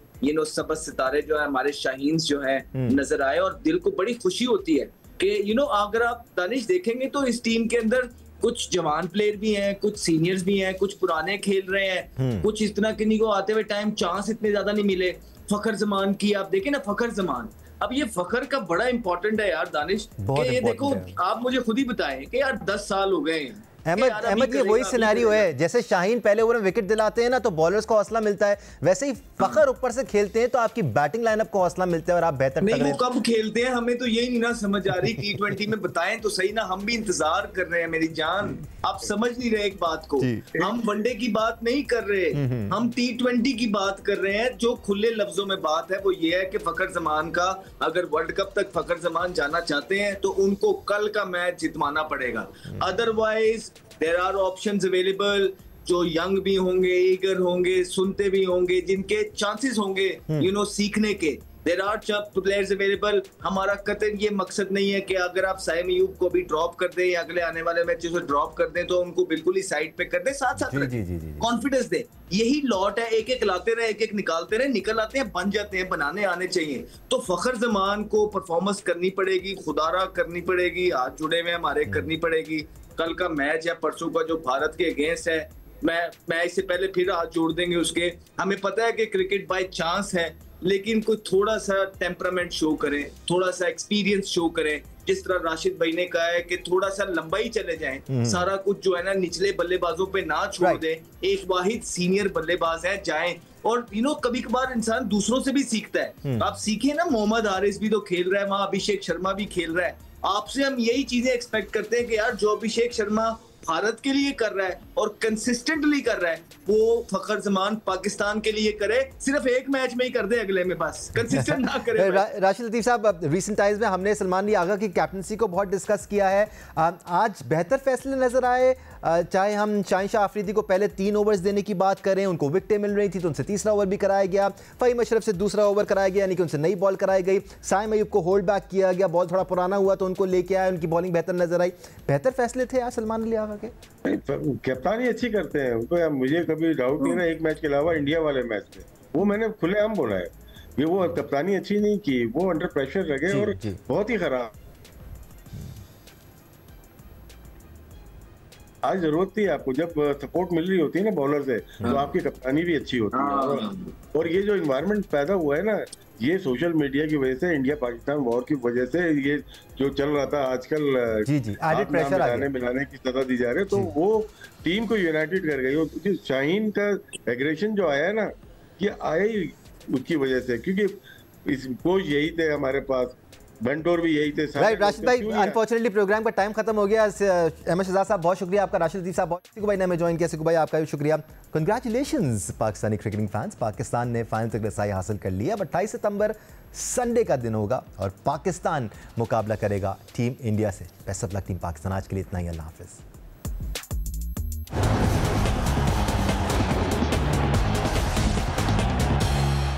सबज सितारे जो है हमारे शाहीन जो है नजर आए। और दिल को बड़ी खुशी होती है कि अगर आप दानिश देखेंगे तो इस टीम के अंदर कुछ जवान प्लेयर भी हैं, कुछ सीनियर्स भी हैं, कुछ पुराने खेल रहे हैं, कुछ इतना किन्हीं को आते हुए टाइम चांस इतने ज्यादा नहीं मिले। फखर जमान की आप देखें ना, फखर जमान, अब ये फखर का बड़ा इंपॉर्टेंट है यार दानिश, कि ये देखो आप मुझे खुद ही बताएं कि यार 10 साल हो गए हैं। अहमद ये वही सिनेरियो है, जैसे शाहीन पहले ओवर में विकेट दिलाते हैं ना तो बॉलर्स को हौसला मिलता है, वैसे ही फखर ऊपर से खेलते हैं तो आपकी बैटिंग लाइनअप को हौसला मिलता है और आप बेहतर नहीं। वो कब खेलते हैं हमें तो यही नहीं ना समझ आ रही। T20 में बताएं तो सही ना, हम भी इंतजार कर रहे हैं मेरी जान, आप समझ नहीं रहे एक बात को। हम वनडे की बात नहीं कर रहे, हम T20 की बात कर रहे हैं। जो खुले लफ्जों में बात है वो ये है कि फखर जमान का, अगर वर्ल्ड कप तक फखर जमान जाना चाहते हैं तो उनको कल का मैच जितवाना पड़ेगा। Otherwise there are options available, जो यंग भी होंगे, ईगर होंगे, सुनते भी होंगे, जिनके चांसेस होंगे सीखने के। There are players available. हमारा कतई ये मकसद नहीं है कि अगर आप साइम अयूब को भी ड्रॉप कर दें या अगले आने वाले मैचेस में ड्रॉप कर दें तो उनको बिल्कुल ही साइड पे कर दें, साथ साथ कॉन्फिडेंस दे। यही लॉट है, एक एक लाते रहे, एक एक निकालते रहे, निकल आते हैं, बन जाते हैं, बनाने आने चाहिए। तो फखर जमान को परफॉर्मेंस करनी पड़ेगी, खुदारा करनी पड़ेगी, हाथ जुड़े हुए हमारे करनी पड़ेगी। कल का मैच या परसों का जो भारत के अगेंस्ट है, मैं इससे पहले फिर हाथ जोड़ देंगे उसके। हमें पता है कि क्रिकेट बाय चांस है, लेकिन कोई थोड़ा सा टेम्परामेंट शो करें, थोड़ा सा एक्सपीरियंस शो करें। जिस तरह राशिद भाई ने कहा है कि थोड़ा सा लंबाई चले जाएं, सारा कुछ जो है ना निचले बल्लेबाजों पे ना छोड़ दें। एक वाहिद सीनियर बल्लेबाज है, जाएं। और कभी कभार इंसान दूसरों से भी सीखता है। आप सीखे ना, मोहम्मद हारिस भी तो खेल रहा है वहां, अभिषेक शर्मा भी खेल रहा है। आपसे हम यही चीजें एक्सपेक्ट करते हैं कि यार जो अभिषेक शर्मा भारत के लिए कर रहा है और कंसिस्टेंटली कर रहा है, वो फखर जमान पाकिस्तान के लिए करे। सिर्फ एक मैच में ही कर दे, अगले में बस कंसिस्टेंट ना करे। राशिद लतीफ साहब, रिसेंट टाइम्स में हमने सलमान अली आगा की कैप्टनसी को बहुत डिस्कस किया है। आज बेहतर फैसले नजर आए, चाहे हम शाहिनशाह आफरीदी को पहले 3 ओवर्स देने की बात करें, उनको विकेटें मिल रही थी तो उनसे तीसरा ओवर भी कराया गया, फहीम अशरफ से दूसरा ओवर कराया गया, यानी कि उनसे नई बॉल कराई गई, साइम अयूब को होल्ड बैक किया गया, बॉल थोड़ा पुराना हुआ तो उनको लेके आया, उनकी बॉलिंग बेहतर नजर आई। बेहतर फैसले थे आज सलमान अली आगा के? कप्तानी अच्छी करते हैं उनको, मुझे कभी डाउट नहीं ना एक मैच के अलावा इंडिया वाले मैच में, वो मैंने खुलेआम बोला है। ये वो कप्तानी अच्छी नहीं की, वो अंडर प्रेशर लगे और बहुत ही खराब। आज जरूरत थी आपको, जब सपोर्ट मिल रही होती है ना बॉलर से, तो आपकी कप्तानी भी अच्छी होती है। और ये जो इन्वायरमेंट पैदा हुआ है ना, ये सोशल मीडिया की वजह से, इंडिया पाकिस्तान वॉर की वजह से, ये जो चल रहा था आजकल मिलाने की सजा दी जा रही है, तो वो टीम को यूनाइटेड कर गई। और शाहीन का एग्रेशन जो आया है ना, ये आया ही उसकी वजह से, क्योंकि इस कोच यही थे हमारे पास, बेंटोर भी यही थे। राइट राशिद भाई, अनफॉर्चुनेटली प्रोग्राम का टाइम खत्म हो गया। अहमद शहजाद साहब बहुत शुक्रिया आपका, राशिद लतीफ़ साहब बहुत, सिकू भाई ने हमें ज्वाइन किया, सिकू भाई आपका भी शुक्रिया। Congratulations Pakistani cricketing fans, Pakistan ने फाइनल तक रसाई हासिल कर लिया। 28 सितंबर संडे का दिन होगा और पाकिस्तान मुकाबला करेगा टीम इंडिया से। Best of luck team Pakistan. आज के लिए इतना ही, अल्लाह हाफिज़।